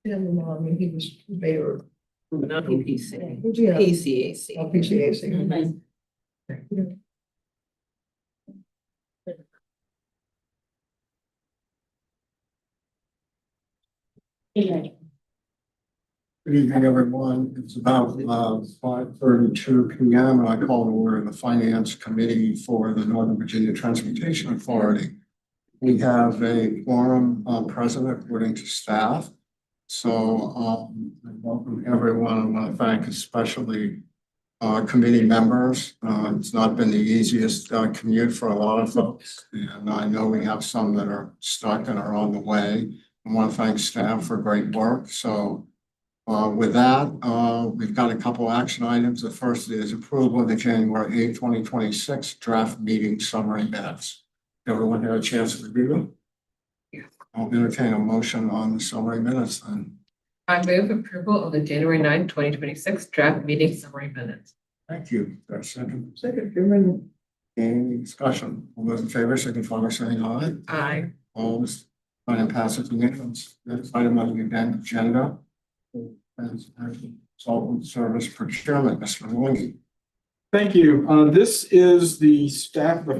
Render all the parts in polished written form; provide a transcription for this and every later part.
And he was mayor. Not PPC. Yeah. PCAC. PCAC. Good evening, everyone. It's about 5:32 p.m. and I call to order the Finance Committee for the Northern Virginia Transportation Authority. We have a quorum present according to staff. So I welcome everyone. I want to thank especially committee members. It's not been the easiest commute for a lot of folks. And I know we have some that are stuck and are on the way. I want to thank staff for great work. So with that, we've got a couple action items. The first is approval of the January 8, 2026 draft meeting summary minutes. Everyone had a chance to review them? I'll entertain a motion on the summary minutes then. I move approval of the January 9, 2026 draft meeting summary minutes. Thank you. That's second. Second. Any discussion? All those in favor, signify by saying aye. Aye. Opposed? Item passes unanimously. Next item on the agenda. Consultant service procurement, Mr. Lungi. Thank you. This is the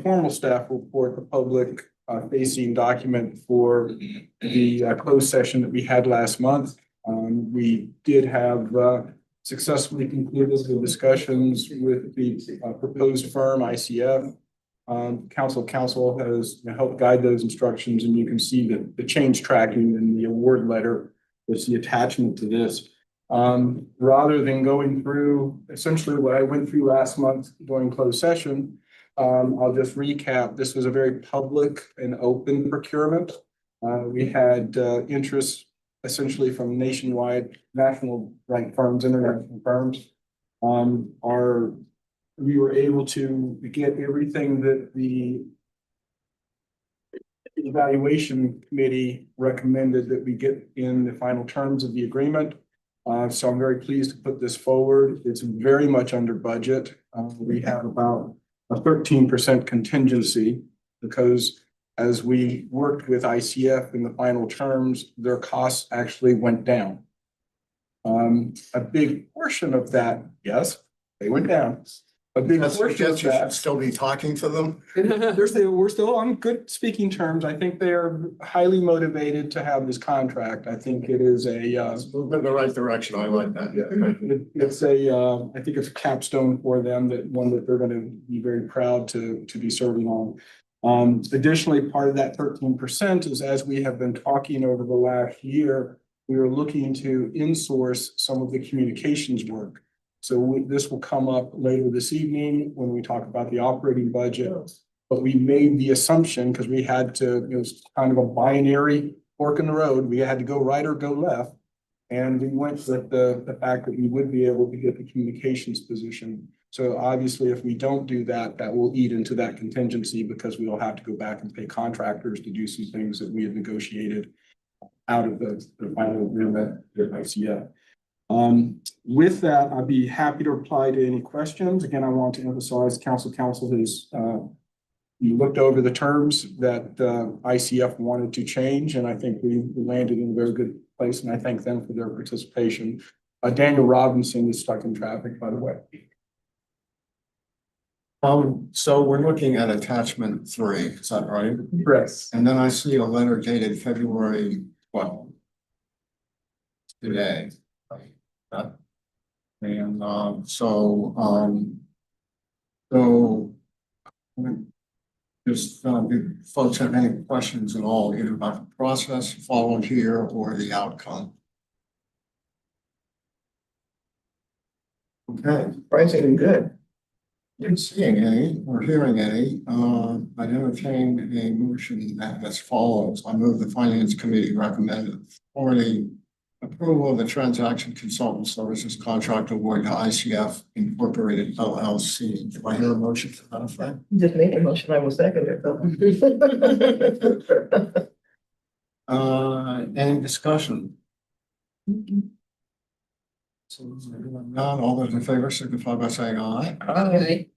formal staff report, the public facing document for the closed session that we had last month. We did have successfully concluded the discussions with the proposed firm, ICF. Council has helped guide those instructions, and you can see that the change tracking in the award letter is the attachment to this. Rather than going through essentially what I went through last month during closed session, I'll just recap. This was a very public and open procurement. We had interest essentially from nationwide, national ranked firms, international firms. We were able to get everything that the evaluation committee recommended that we get in the final terms of the agreement. So I'm very pleased to put this forward. It's very much under budget. We have about a 13% contingency because as we worked with ICF in the final terms, their costs actually went down. A big portion of that, yes, they went down. A big portion of You that. should still be talking to them. We're still on good speaking terms. I think they're highly motivated to have this contract. I think it is Move in the right direction. I like that. Yeah. I think it's a capstone for them, one that they're going to be very proud to be serving on. Additionally, part of that 13% is, as we have been talking over the last year, we are looking to insource some of the communications work. So this will come up later this evening when we talk about the operating budget. But we made the assumption, because we had to, it was kind of a binary fork in the road. We had to go right or go left. And we went with the fact that we would be able to get the communications position. So obviously, if we don't do that, that will eat into that contingency because we will have to go back and pay contractors to do some things that we had negotiated out of the final agreement with ICF. With that, I'd be happy to reply to any questions. Again, I want to emphasize council has looked over the terms that ICF wanted to change, and I think we landed in a very good place, and I thank them for their participation. Daniel Robinson is stuck in traffic, by the way. So we're looking at attachment 3, is that right? Correct. And then I see a letter dated February 12th. Today. And just do folks have any questions at all, either about the process followed here or the outcome? Okay. Pricing good. Not seeing any or hearing any, I entertain a motion as follows. I move the Finance Committee recommended authority approval of the transaction consultant services contract award to ICF Incorporated LLC. Do I hear a motion to that effect? Just make a motion. I will second it. Any discussion? So, none, all those in favor signify by saying aye. Aye.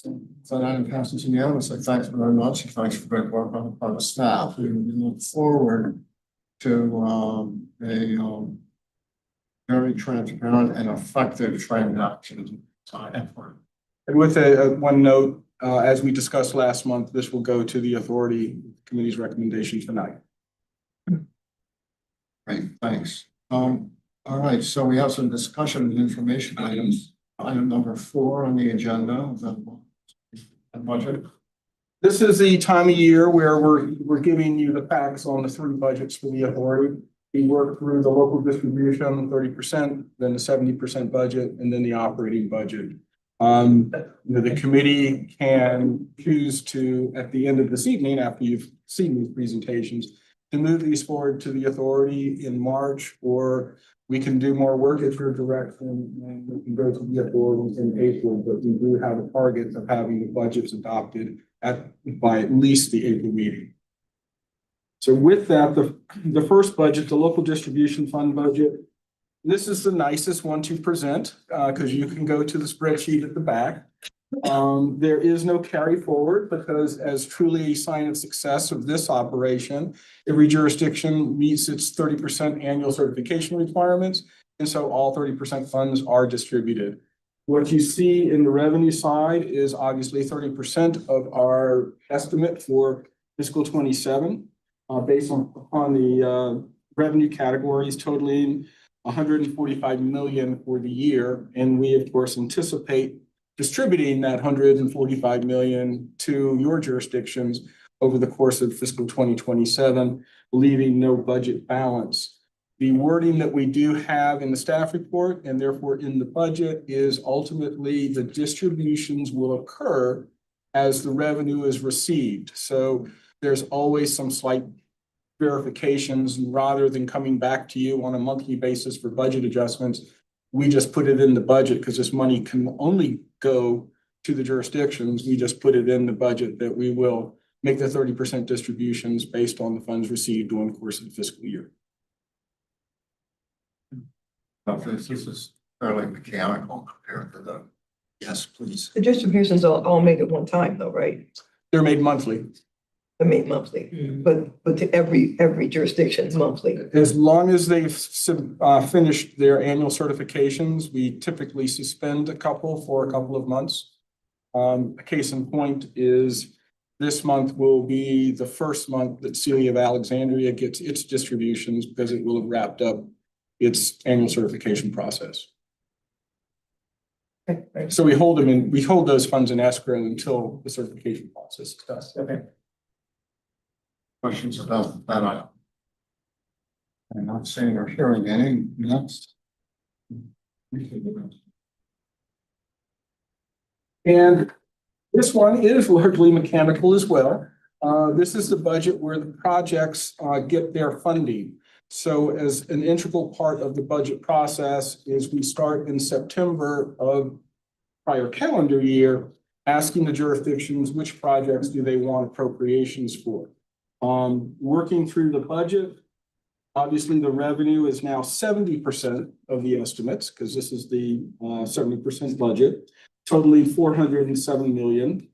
So that passes unanimously. Thanks very much. Thanks for great work on the part of staff. We look forward to a very transparent and effective transaction effort. And with one note, as we discussed last month, this will go to the authority committee's recommendation tonight. Great, thanks. All right, so we have some discussion and information items. Item number 4 on the agenda, the budget. This is the time of year where we're giving you the facts on the 3 budgets for the authority. We work through the local distribution, 30%, then the 70% budget, and then the operating budget. The committee can choose to, at the end of this evening, after you've seen these presentations, to move these forward to the authority in March, or we can do more work at your direction and we can go to the authority in April, but we do have a target of having the budgets adopted by at least the April meeting. So with that, the first budget, the local distribution fund budget, this is the nicest one to present because you can go to the spreadsheet at the back. There is no carry forward because as truly a sign of success of this operation, every jurisdiction meets its 30% annual certification requirements. And so all 30% funds are distributed. What you see in the revenue side is obviously 30% of our estimate for fiscal 27, based on the revenue categories totaling 145 million for the year. And we, of course, anticipate distributing that 145 million to your jurisdictions over the course of fiscal 2027, leaving no budget balance. The wording that we do have in the staff report and therefore in the budget is ultimately the distributions will occur as the revenue is received. So there's always some slight verifications, and rather than coming back to you on a monthly basis for budget adjustments, we just put it in the budget because this money can only go to the jurisdictions. We just put it in the budget that we will make the 30% distributions based on the funds received during the course of the fiscal year. This is fairly mechanical compared to the, yes, please. The distributions are all made at one time though, right? They're made monthly. They're made monthly, but to every jurisdiction's monthly. As long as they've finished their annual certifications, we typically suspend a couple for a couple of months. A case in point is this month will be the first month that City of Alexandria gets its distributions because it will have wrapped up its annual certification process. Okay. So we hold those funds in escrow until the certification process is done. Okay. Questions about that item? I'm not seeing or hearing any. Next. And this one is largely mechanical as well. This is the budget where the projects get their funding. So as an integral part of the budget process is we start in September of prior calendar year, asking the jurisdictions which projects do they want appropriations for. Working through the budget, obviously the revenue is now 70% of the estimates because this is the 70% budget, totaling 407 million.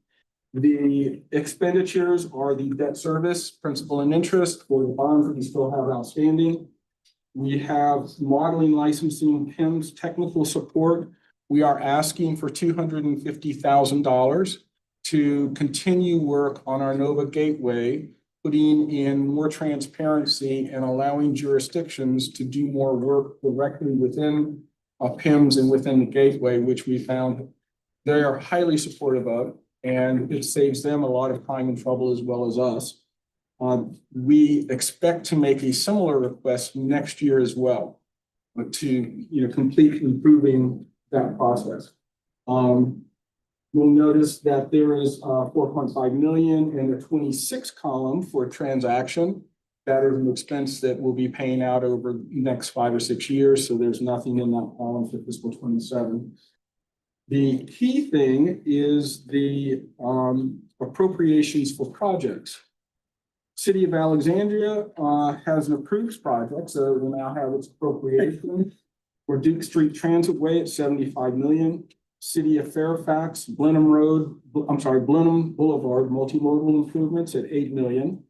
The expenditures are the debt service, principal and interest for the bonds that we still have outstanding. We have modeling, licensing, PIMS, technical support. We are asking for $250,000 to continue work on our Nova Gateway, putting in more transparency and allowing jurisdictions to do more work directly within PIMS and within the gateway, which we found they are highly supportive of, and it saves them a lot of time and trouble as well as us. We expect to make a similar request next year as well to complete improving that process. You'll notice that there is 4.5 million in the 26 column for a transaction. That is an expense that we'll be paying out over the next 5 or 6 years. So there's nothing in that column for fiscal 27. The key thing is the appropriations for projects. City of Alexandria has an approved project, so it will now have its appropriation for Duke Street Transitway at 75 million. City of Fairfax, Blenheim Blenheim Boulevard, multimodal improvements at 8 million.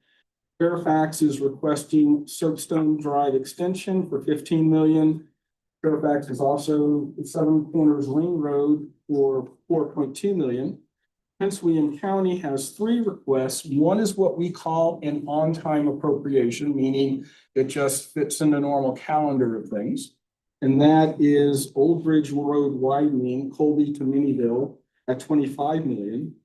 Fairfax is requesting Soapstone Drive extension for 15 million. Fairfax is also Seven Corners Ring Road for 4.2 million. Prince William County has 3 requests. One is what we call an on-time appropriation, meaning it just fits in the normal calendar of things. And that is Old Bridge Road widening, Colby to Minnieville at 25 million.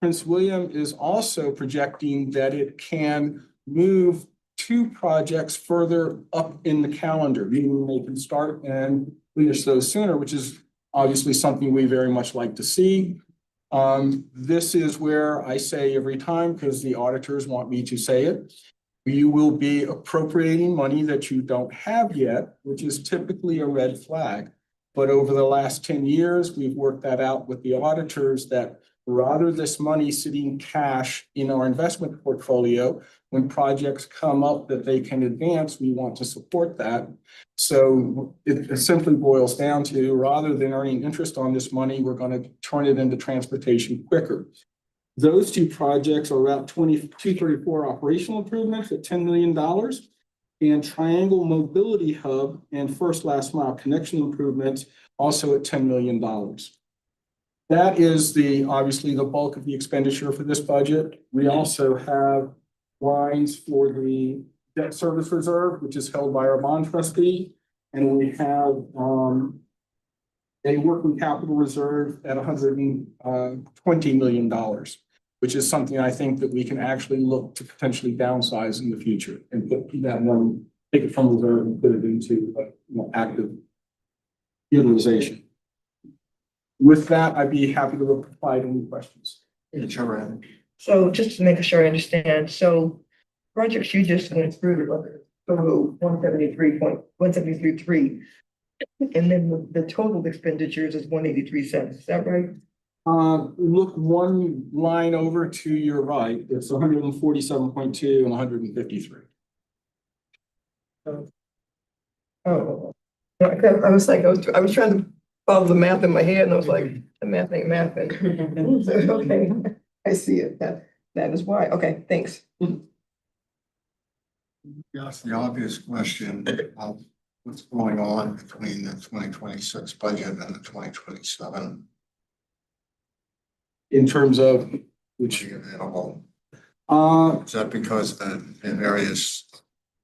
Prince William is also projecting that it can move 2 projects further up in the calendar, meaning they can start and finish those sooner, which is obviously something we very much like to see. This is where I say every time, because the auditors want me to say it, you will be appropriating money that you don't have yet, which is typically a red flag. But over the last 10 years, we've worked that out with the auditors that rather this money sitting cash in our investment portfolio, when projects come up that they can advance, we want to support that. So it simply boils down to, rather than earning interest on this money, we're going to turn it into transportation quicker. Those 2 projects are Route 234 operational improvements at $10 million and Triangle Mobility Hub and first last mile connection improvements also at $10 million. That is obviously the bulk of the expenditure for this budget. We also have lines for the debt service reserve, which is held by our bond trustee. And we have a working capital reserve at $120 million, which is something I think that we can actually look to potentially downsize in the future and put that money, take it from reserve and put it into active utilization. With that, I'd be happy to reply to any questions. So just to make sure I understand, so projects you just went through, total 173.173.3, and then the total expenditures is 183 cents. Is that right? Look one line over to your right. It's 147.2 and 153. Oh, I was like, I was trying to follow the math in my head, and I was like, the math ain't mathing. Okay, I see it. That is why. Okay, thanks. Yes, the obvious question of what's going on between the 2026 budget and the 2027 In terms of which, available. Is that because the various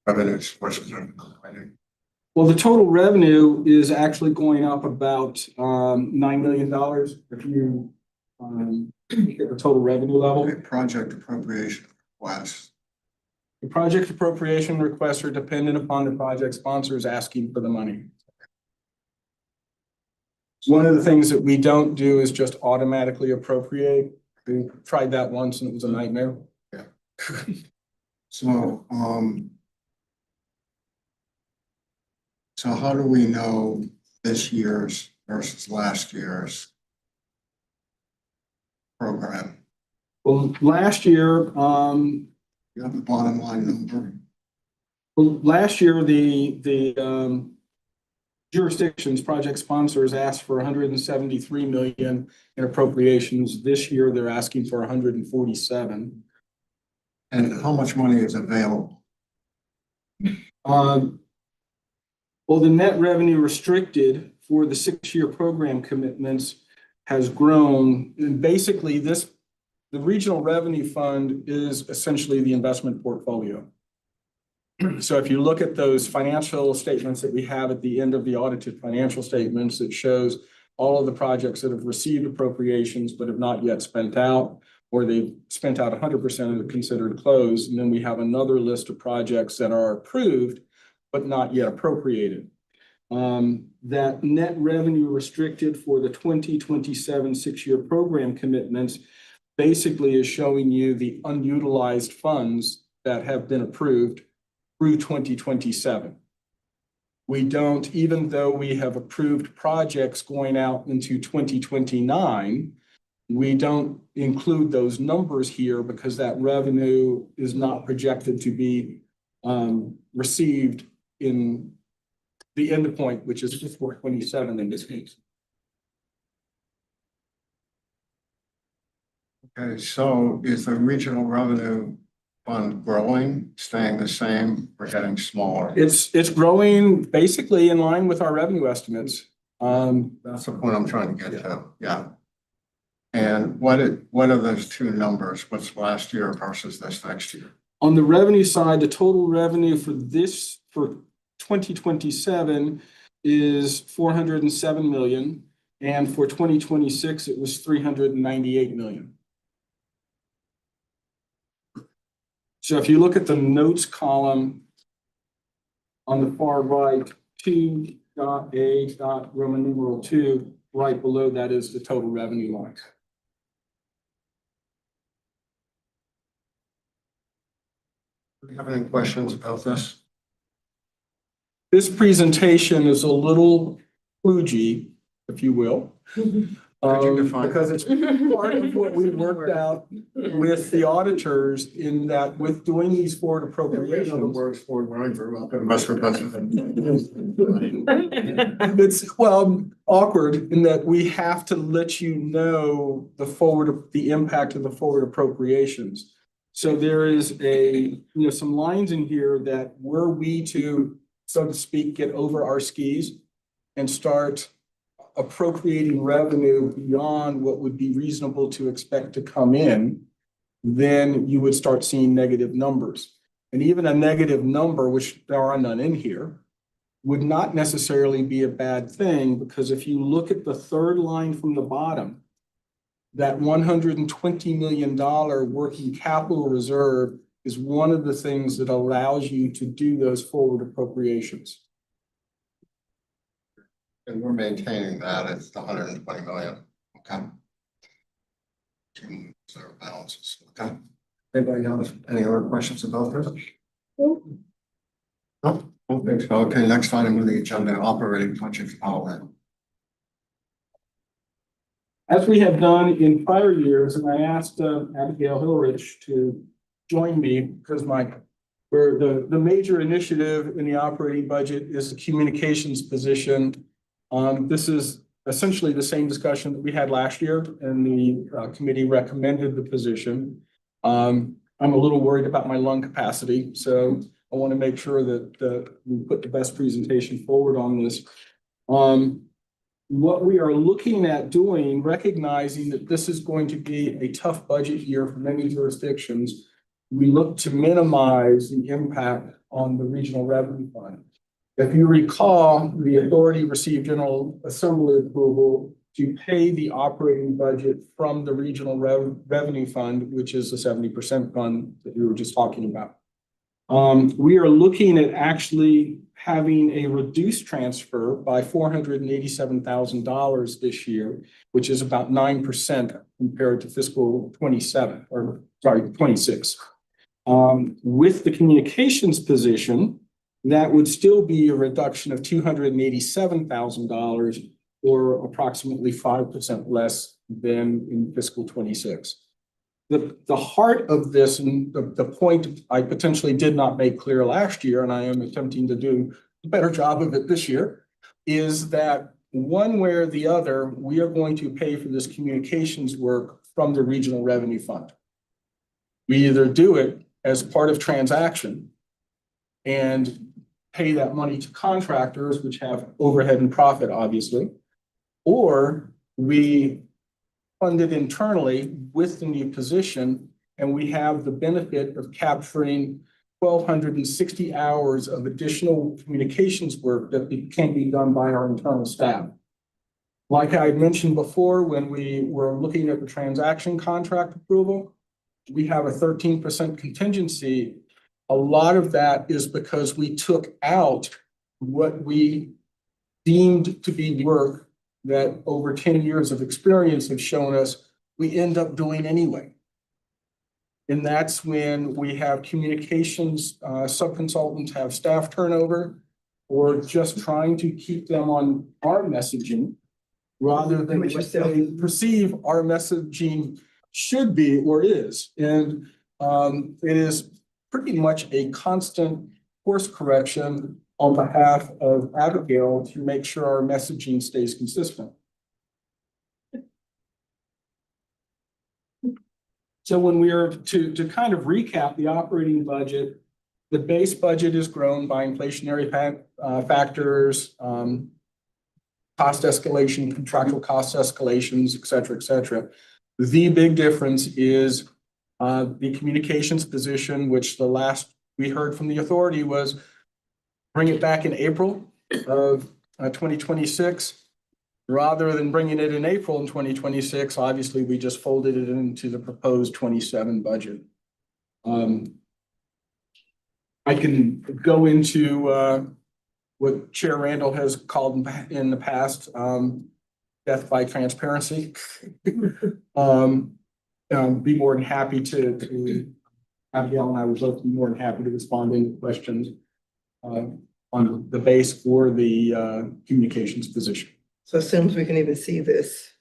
revenue sources are declining? well, the total revenue is actually going up about $9 million if you get the total revenue level. Project appropriation requests. The project appropriation requests are dependent upon the project sponsors asking for the money. One of the things that we don't do is just automatically appropriate. We tried that once and it was a nightmare. Yeah. So how do we know this year's versus last year's program? Well, last year, You have the bottom line number. the jurisdictions, project sponsors asked for 173 million in appropriations. This year, they're asking for 147. And how much money is available? Well, the net revenue restricted for the 6-year program commitments has grown. And basically, the regional revenue fund is essentially the investment portfolio. So if you look at those financial statements that we have at the end of the audited financial statements, it shows all of the projects that have received appropriations but have not yet spent out, or they've spent out 100% and are considered closed. And then we have another list of projects that are approved but not yet appropriated. That net revenue restricted for the 2027 6-year program commitments basically is showing you the unutilized funds that have been approved through 2027. We don't, even though we have approved projects going out into 2029, we don't include those numbers here because that revenue is not projected to be received in the end point, which is 2027 in this case. Okay, so is the regional revenue fund growing, staying the same, or getting smaller? It's growing basically in line with our revenue estimates. That's the point I'm trying to get to, yeah. And what are those two numbers? What's last year versus this next year? On the revenue side, the total revenue for 2027 is 407 million. And for 2026, it was 398 million. So if you look at the notes column on the far right, 2.A. Roman numeral 2, right below that is the total revenue line. Do you have any questions about this? This presentation is a little kludgy, if you will. Could you define Because it's part of what we worked out with the auditors in that with doing these forward appropriations. Words for line for investment budget. It's, well, awkward in that we have to let you know the impact of the forward appropriations. So there is some lines in here that were we to, so to speak, get over our skis and start appropriating revenue beyond what would be reasonable to expect to come in, then you would start seeing negative numbers. And even a negative number, which there are none in here, would not necessarily be a bad thing, because if you look at the third line from the bottom, that $120 million working capital reserve is one of the things that allows you to do those forward appropriations. And we're maintaining that at the 120 million, okay? Zero balances, okay? Anybody else, any other questions about this? No, I don't think so. Okay, next item on the agenda, operating budget outline. As we have done in prior years, and I asked Abigail Hillrich to join me because the major initiative in the operating budget is the communications position. This is essentially the same discussion that we had last year, and the committee recommended the position. I'm a little worried about my lung capacity, so I want to make sure that we put the best presentation forward on this. What we are looking at doing, recognizing that this is going to be a tough budget year for many jurisdictions, we look to minimize the impact on the regional revenue fund. If you recall, the authority received General Assembly approval to pay the operating budget from the regional revenue fund, which is the 70% fund that we were just talking about. We are looking at actually having a reduced transfer by $487,000 this year, which is about 9% compared to fiscal 26. With the communications position, that would still be a reduction of $287,000, or approximately 5% less than in fiscal 26. The heart of this, and the point I potentially did not make clear last year, and I am attempting to do a better job of it this year, is that one way or the other, we are going to pay for this communications work from the regional revenue fund. We either do it as part of transaction and pay that money to contractors, which have overhead and profit, obviously, or we fund it internally with the new position, and we have the benefit of capturing 1,260 hours of additional communications work that can be done by our internal staff. Like I had mentioned before, when we were looking at the transaction contract approval, we have a 13% contingency. A lot of that is because we took out what we deemed to be work that over 10 years of experience have shown us we end up doing anyway. And that's when we have communications subconsultants have staff turnover, or just trying to keep them on our messaging rather than what they perceive our messaging should be or is. And it is pretty much a constant course correction on behalf of Abigail to make sure our messaging stays consistent. So when we are to kind of recap the operating budget, the base budget is grown by inflationary factors, cost escalation, contractual cost escalations, et cetera, et cetera. The big difference is the communications position, which the last we heard from the authority was bring it back in April of 2026. Rather than bringing it in April in 2026, obviously, we just folded it into the proposed 27 budget. I can go into what Chair Randall has called in the past, death by transparency. Be more than happy to Abigail and I would both be more than happy to respond to any questions on the base for the communications position. So as soon as we can even see this.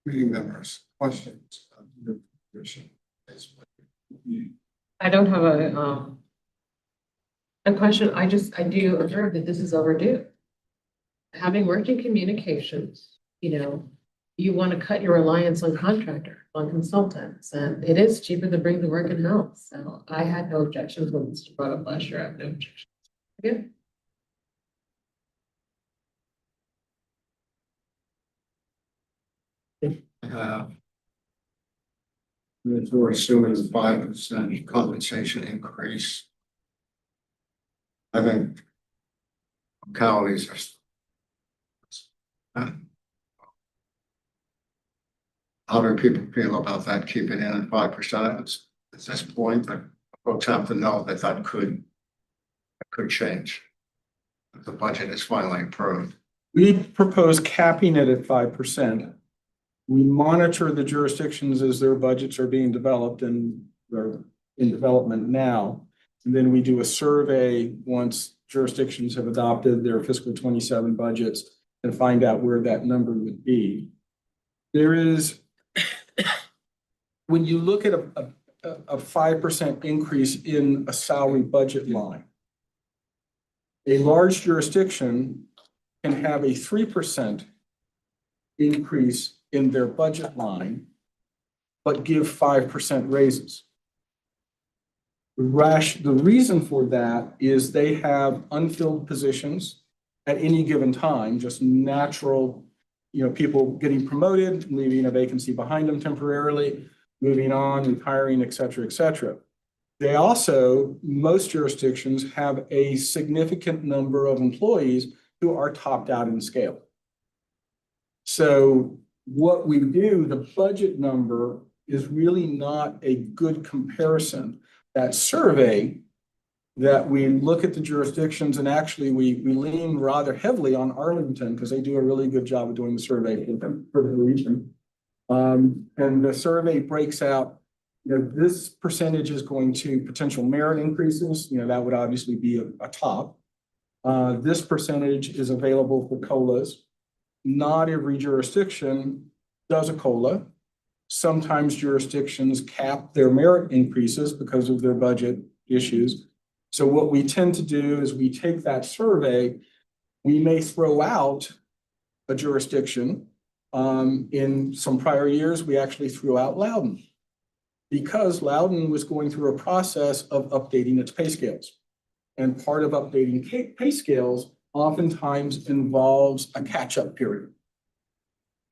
Meeting members, questions? I don't have a question. I do observe that this is overdue. Having worked in communications, you want to cut your reliance on on consultants, and it is cheaper to bring the work in-house. So I had no objections when this was brought up last year. I have no objections. Again. If we're assuming 5% compensation increase, I think counties are. How do people feel about that? Keep it in at 5% at this point, but folks have to know that that could change. If the budget is finally approved. We propose capping it at 5%. We monitor the jurisdictions as their budgets are being developed and they're in development now. And then we do a survey once jurisdictions have adopted their fiscal 27 budgets and find out where that number would be. There is, when you look at a 5% increase in a salary budget line, a large jurisdiction can have a 3% increase in their budget line, but give 5% raises. The reason for that is they have unfilled positions at any given time, just natural, people getting promoted, leaving a vacancy behind them temporarily, moving on, retiring, et cetera, et cetera. They also, most jurisdictions have a significant number of employees who are topped out in scale. So what we do, the budget number is really not a good comparison. That survey that we look at the jurisdictions, and actually we lean rather heavily on Arlington because they do a really good job of doing the survey for the region. And the survey breaks out, this percentage is going to potential merit increases, that would obviously be a top. This percentage is available for COLAs. Not every jurisdiction does a COLA. Sometimes jurisdictions cap their merit increases because of their budget issues. So what we tend to do is we take that survey, we may throw out a jurisdiction. In some prior years, we actually threw out Loudoun because Loudoun was going through a process of updating its pay scales. And part of updating pay scales oftentimes involves a catch-up period.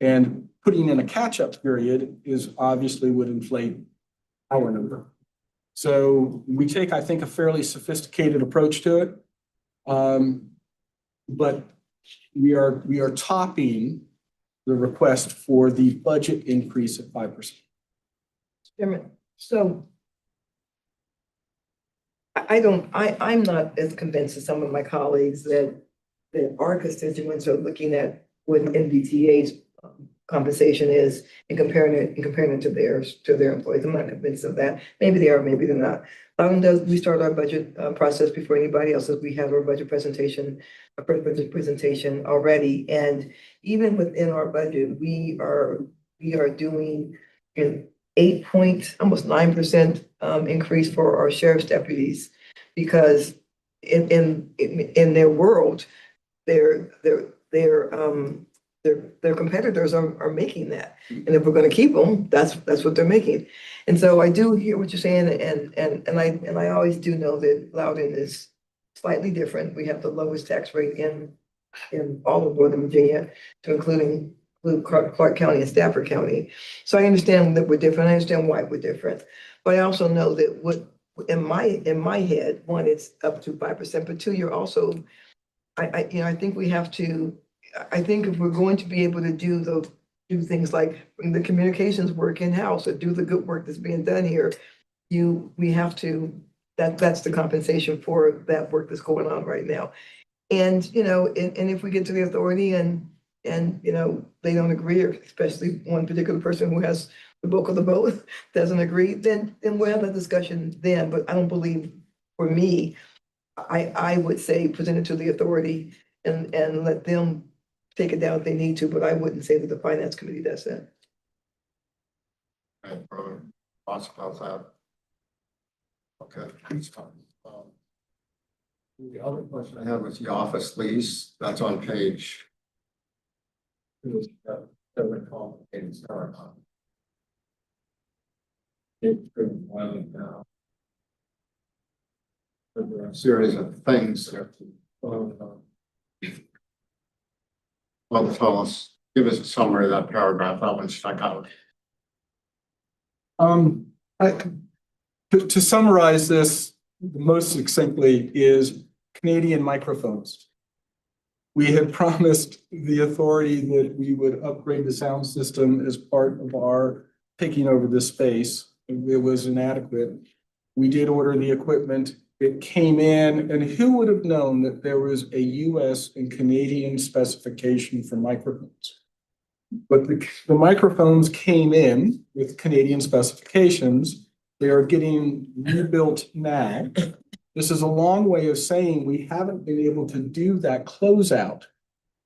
And putting in a catch-up period is obviously would inflate our number. So we take, I think, a fairly sophisticated approach to it. But we are topping the request for the budget increase at 5%. Chairman, so I'm not as convinced as some of my colleagues that our constituents are looking at what NVTA's compensation is and comparing it to their employees. I'm not convinced of that. Maybe they are, maybe they're not. We start our budget process before anybody else. We have our budget presentation, our first budget presentation already. And even within our budget, we are doing an almost 9% increase for our sheriff's deputies, because in their world, their their competitors are making that. And if we're gonna keep them, that's what they're making. And so I do hear what you're saying, and I always do know that Loudoun is slightly different. We have the lowest tax rate in all of Northern Virginia, to include Clark County and Stafford County. So I understand that we're different. I understand why we're different. But I also know that what in my head, one, it's up to 5%, but two, you're also, I think we have to, I think if we're going to be able to do things like bring the communications work in-house or do the good work that's being done here, we have to, that's the compensation for that work that's going on right now. And, and if we get to the authority and, they don't agree, or especially one particular person who has the bulk of the vote doesn't agree, then we'll have that discussion then. But I don't believe, for me, I would say present it to the authority and let them take it down if they need to, but I wouldn't say that the finance committee does that. And thoughts about that? Okay. The other question I had was the office lease, that's on page. Now. There are a series of things that well, tell us, give us a summary of that paragraph, that one stuck out. To summarize this most succinctly is Canadian microphones. We had promised the authority that we would upgrade the sound system as part of our taking over this space. It was inadequate. We did order the equipment. It came in, and who would have known that there was a US and Canadian specification for microphones? But the microphones came in with Canadian specifications. They are getting rebuilt now. This is a long way of saying we haven't been able to do that closeout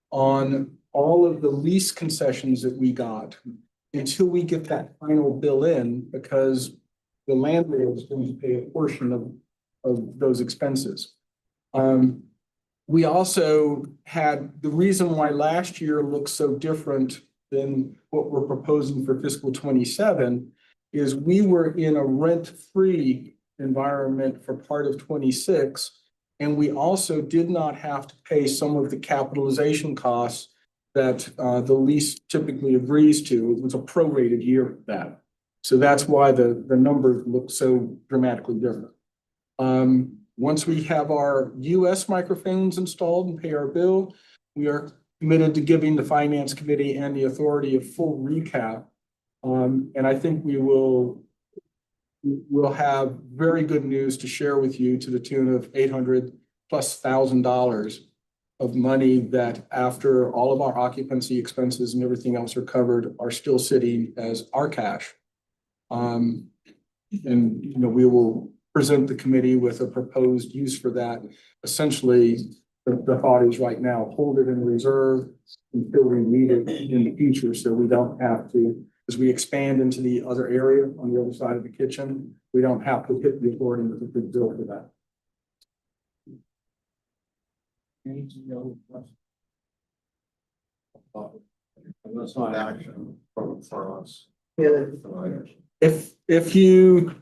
on all of the lease concessions that we got until we get that final bill in, because the landlord is going to pay a portion of those expenses. We also had the reason why last year looks so different than what we're proposing for fiscal 27 is we were in a rent-free environment for part of 26, and we also did not have to pay some of the capitalization costs that the lease typically agrees to. It was a prorated year for that. So that's why the numbers look so dramatically different. Once we have our US microphones installed and pay our bill, we are committed to giving the finance committee and the authority a full recap. And I think we'll have very good news to share with you to the tune of $800,000+ of money that, after all of our occupancy expenses and everything else are covered, are still sitting as our cash. And we will present the committee with a proposed use for that. Essentially, the thought is right now, hold it in reserve until we need it in the future, so we don't have to, as we expand into the other area on the other side of the kitchen, we don't have to hit the authority with a big bill for that. That's not action for us. Yeah. If you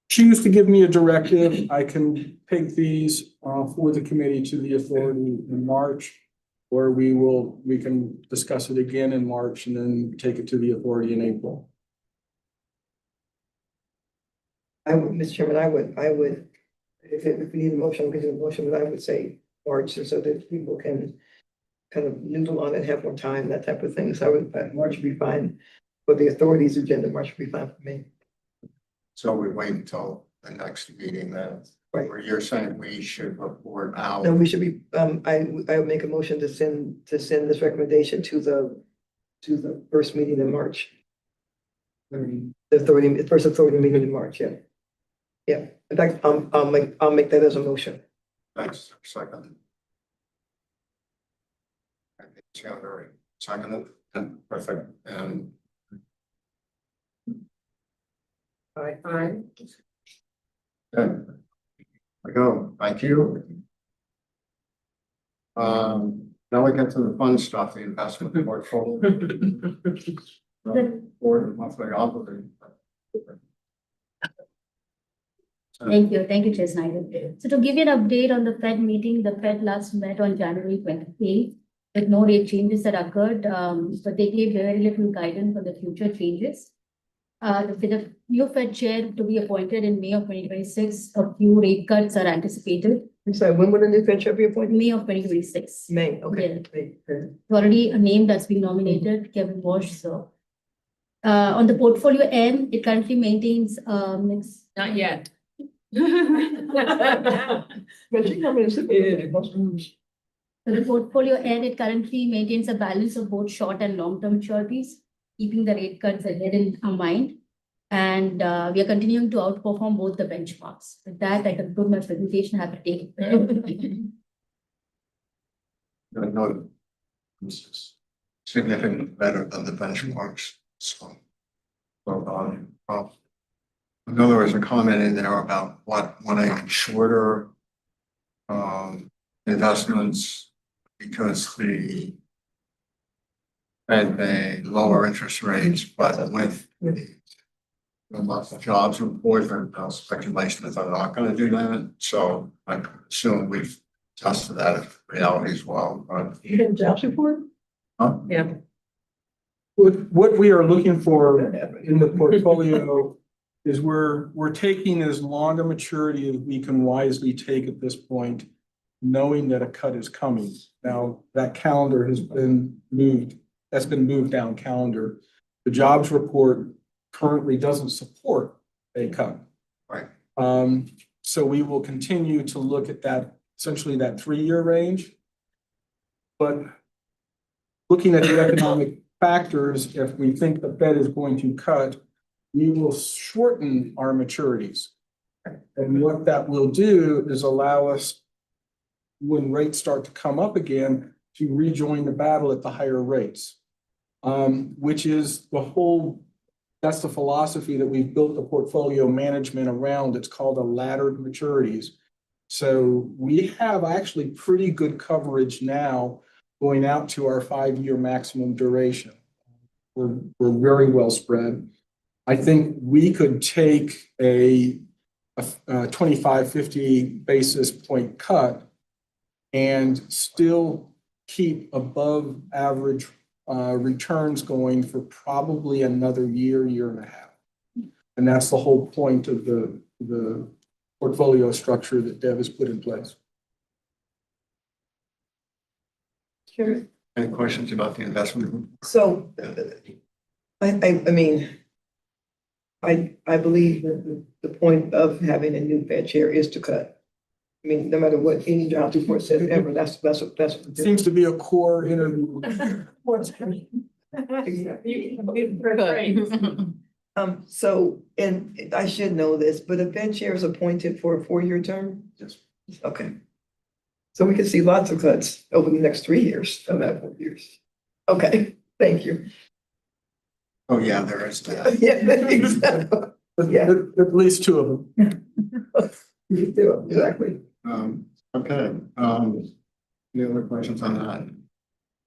choose to give me a directive, I can take these for the committee to the authority in March, or we can discuss it again in March and then take it to the authority in April. Mr. Chairman, I would, if we need a motion, we can do a motion, but I would say March, so that people can kind of noodle on it, have more time, that type of thing. So March would be fine. For the authorities agenda, March would be fine for me. So we wait until the next meeting then, Right. where you're saying we should report out. No, we should be, I would make a motion to send this recommendation to the first meeting in March. The first authority meeting in March, yeah. Yeah, in fact, I'll make that as a motion. Thanks, second. Second, perfect, and Aye. good. I go, thank you. Now we get to the fun stuff, the investment portfolio. Or the monthly operating. Thank you, Chair Snyder. So to give you an update on the Fed meeting, the Fed last met on January 28th with no rate changes that occurred, but they gave very little guidance on the future changes. The new Fed chair to be appointed in May of 2026, a few rate cuts are anticipated. I'm sorry, when will the new Fed chair be appointed? May of 2026. May, okay. Yeah. May. There's already a name that's been nominated, Kevin Walsh, so. On the portfolio end, it currently maintains, Not yet. But she coming to me. So the portfolio end, it currently maintains a balance of both short and long-term maturities, keeping the rate cuts ahead in our mind. And we are continuing to outperform both the benchmarks. With that, I conclude my presentation. Have to take it. No, this is significantly better than the benchmarks, so. I know there was a comment in there about wanting shorter investments because the lower interest rates, but with lots of jobs report and speculation that they're not going to do that. So I assume we've tested that as reality as well. But, You get a jobs report? huh? Yeah. What we are looking for in the portfolio is we're taking as long a maturity as we can wisely take at this point, knowing that a cut is coming. Now, that calendar has been moved, that's been moved down calendar. The jobs report currently doesn't support a cut. Right. So we will continue to look at that, essentially that 3-year range. But looking at the economic factors, if we think the Fed is going to cut, we will shorten our maturities. And what that will do is allow us, when rates start to come up again, to rejoin the battle at the higher rates. Which is that's the philosophy that we've built the portfolio management around. It's called a laddered maturities. So we have actually pretty good coverage now going out to our 5-year maximum duration. We're very well spread. I think we could take a 25, 50 basis point cut and still keep above average returns going for probably another year, year and a half. And that's the whole point of the portfolio structure that Dev has put in place. Sure. Any questions about the investment? So, I mean, I believe that the point of having a new Fed chair is to cut. I mean, no matter what any job report says ever, that's what. Seems to be a core interview. Exactly. So, and I should know this, but a Fed chair is appointed for a 4-year term? Yes. Okay. So we could see lots of cuts over the next 3 years, of that 4 years. Okay, thank you. Oh, yeah, there is that. Yeah, exactly. Yeah. At least 2 of them. You do, exactly. Okay, any other questions on that?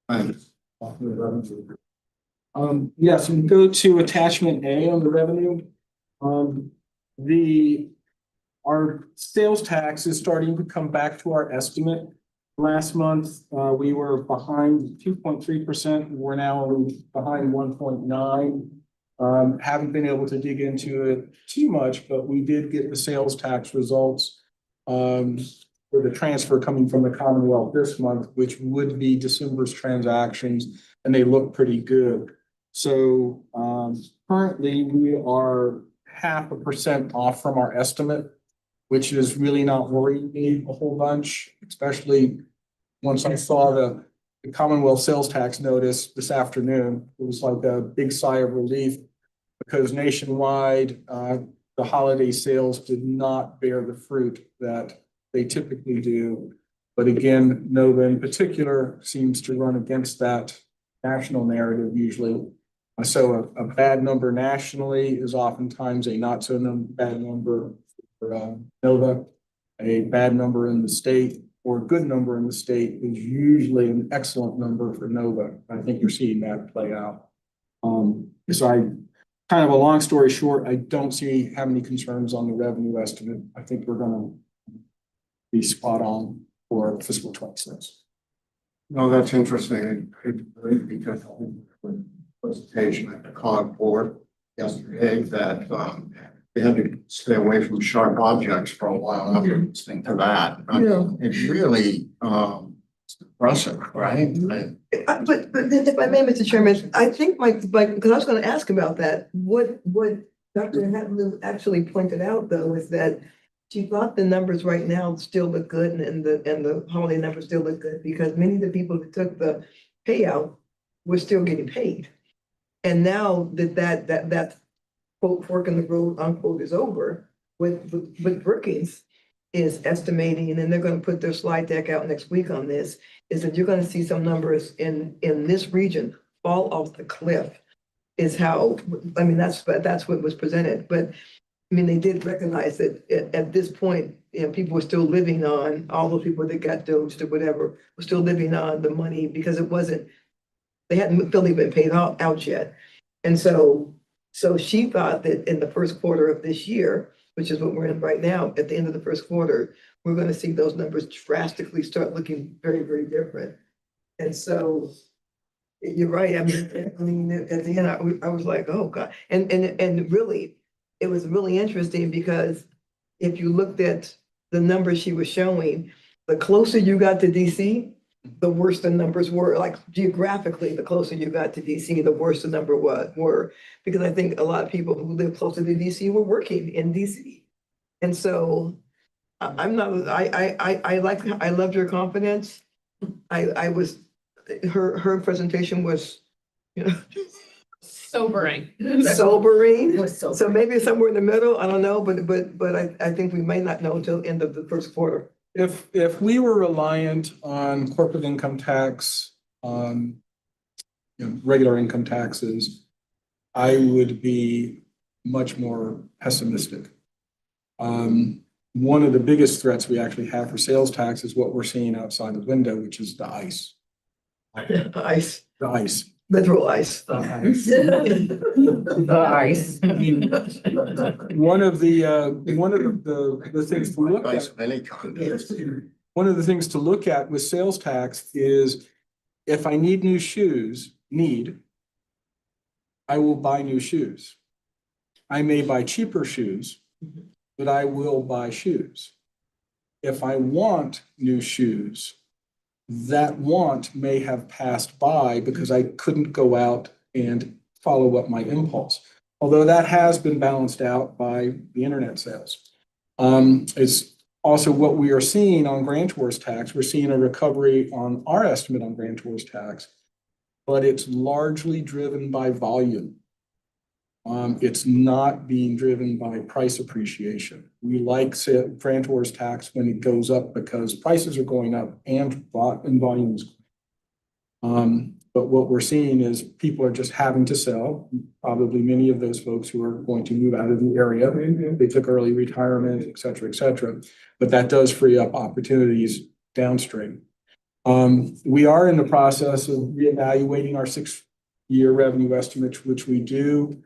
Thanks. Yes, we go to attachment A on the revenue. Our sales tax is starting to come back to our estimate. Last month, we were behind 2.3%. We're now behind 1.9. Haven't been able to dig into it too much, but we did get the sales tax results for the transfer coming from the Commonwealth this month, which would be December's transactions, and they look pretty good. So currently we are 0.5% off from our estimate, which is really not worrying me a whole bunch, especially once I saw the Commonwealth sales tax notice this afternoon. It was like a big sigh of relief because nationwide, the holiday sales did not bear the fruit that they typically do. But again, Nova in particular seems to run against that national narrative usually. So a bad number nationally is oftentimes a not so bad number for Nova. A bad number in the state or a good number in the state is usually an excellent number for Nova. I think you're seeing that play out. So kind of a long story short, I don't have any concerns on the revenue estimate. I think we're gonna be spot on for fiscal 26. No, that's interesting. It's great because the presentation at the COG board yesterday that they had to stay away from sharp objects for a while after listening to that. I mean, it's really it's impressive, right? But if I may, Mr. Chairman, I think because I was gonna ask about that, what Dr. Hatton actually pointed out though is that she thought the numbers right now still look good and the holiday numbers still look good because many of the people who took the payout were still getting paid. And now that quote fork in the road unquote is over with Brookings is estimating, and then they're going to put their slide deck out next week on this, is that you're going to see some numbers in this region fall off the cliff is how, I mean, that's what was presented. But I mean, they did recognize that at this point, you know, people were still living on, all those people that got dosed or whatever, were still living on the money because they hadn't fully been paid out yet. And so she thought that in the first quarter of this year, which is what we're in right now, at the end of the first quarter, we're going to see those numbers drastically start looking very, very different. And so you're right. I mean, at the end, I was like, oh God. And really, it was really interesting because if you looked at the numbers she was showing, the closer you got to DC, the worse the numbers were. Like geographically, the closer you got to DC, the worse the number were. Because I think a lot of people who live closer to DC were working in DC. And so I loved her confidence. Her presentation was, you know, Sobering. sobering. So maybe it's somewhere in the middle. I don't know, but I think we may not know until the end of the first quarter. If we were reliant on corporate income tax, regular income taxes, I would be much more pessimistic. One of the biggest threats we actually have for sales tax is what we're seeing outside the window, which is the ice. Ice, The ice. literal ice. The ice. The ice. I mean, one of the things to look Ice at. of any kind. One of the things to look at with sales tax is if I need new shoes, I will buy new shoes. I may buy cheaper shoes, but I will buy shoes. If I want new shoes, that want may have passed by because I couldn't go out and follow up my impulse. Although that has been balanced out by the internet sales. It's also what we are seeing on grantor's tax. We're seeing a recovery on our estimate on grantor's tax, but it's largely driven by volume. It's not being driven by price appreciation. We like grantor's tax when it goes up because prices are going up and volumes. But what we're seeing is people are just having to sell. Probably many of those folks who are going to move out of the area, they took early retirement, et cetera, et cetera. But that does free up opportunities downstream. We are in the process of reevaluating our 6-year revenue estimate, which we do.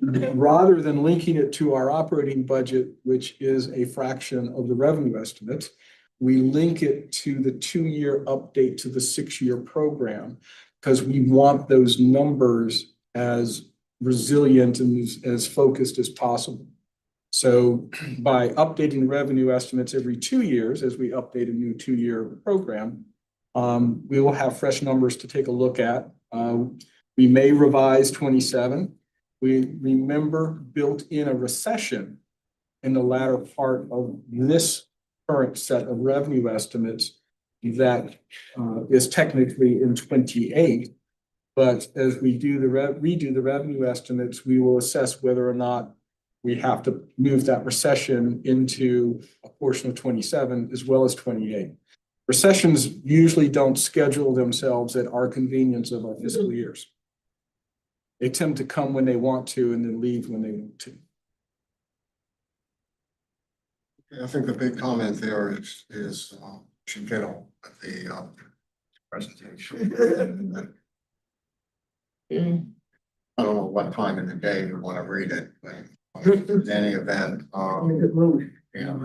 Rather than linking it to our operating budget, which is a fraction of the revenue estimates, we link it to the 2-year update to the 6-year program because we want those numbers as resilient and as focused as possible. So by updating the revenue estimates every 2 years, as we update a new 2-year program, we will have fresh numbers to take a look at. We may revise 27. We remember built in a recession in the latter part of this current set of revenue estimates that is technically in 28. But as we do redo the revenue estimates, we will assess whether or not we have to move that recession into a portion of 27 as well as 28. Recessions usually don't schedule themselves at our convenience of our fiscal years. They tend to come when they want to and then leave when they want to. I think the big comment there is, should get on the, presentation. Mm. I don't know what time in the day you want to read it, but in any event, I'm in a good mood. yeah.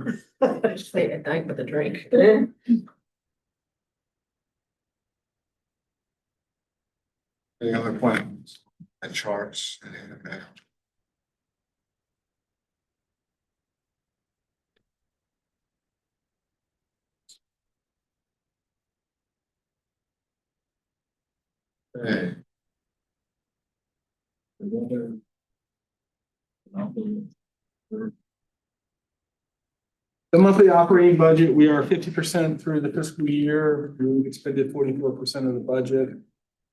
Just late at night with a drink. Any other questions and charts? Any of that? Okay. The monthly operating budget, we are 50% through the fiscal year. We expended 44% of the budget.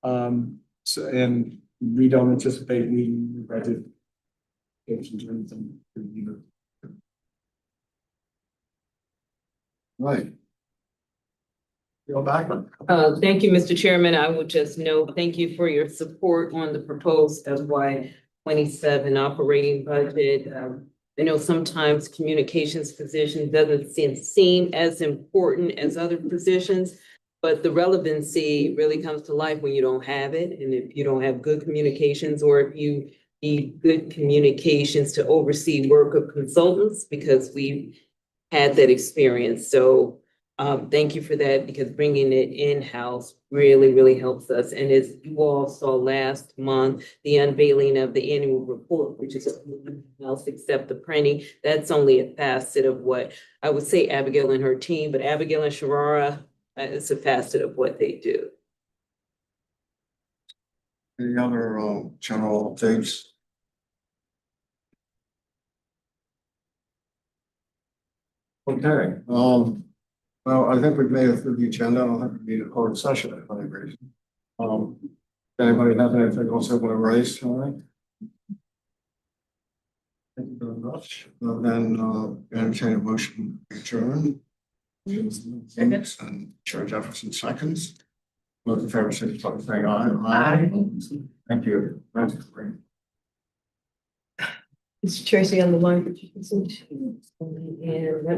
And we don't anticipate needing the budget. Right. Go back. Thank you, Mr. Chairman. I would just note, thank you for your support on the proposed FY 27 operating budget. I know sometimes communications position doesn't seem as important as other positions, but the relevancy really comes to life when you don't have it. And if you don't have good communications, or if you need good communications to oversee work of consultants, because we've had that experience. So thank you for that, because bringing it in-house really, really helps us. And as you all saw last month, the unveiling of the annual report, which is else except the printing, that's only a facet of what I would say Abigail and her team, but Abigail and Sharara, it's a facet of what they do. Any other general updates? Okay, well, I think we've made it through the agenda. I don't think we need a closed session for any reason. Anybody have anything else they want to raise tonight? Thank you very much. Then entertain a motion to adjourn. Thanks, and Chair Jefferson seconds. Those in favor, signify by saying aye. Aye. Thank you. That's great. It's Tracy on the line. And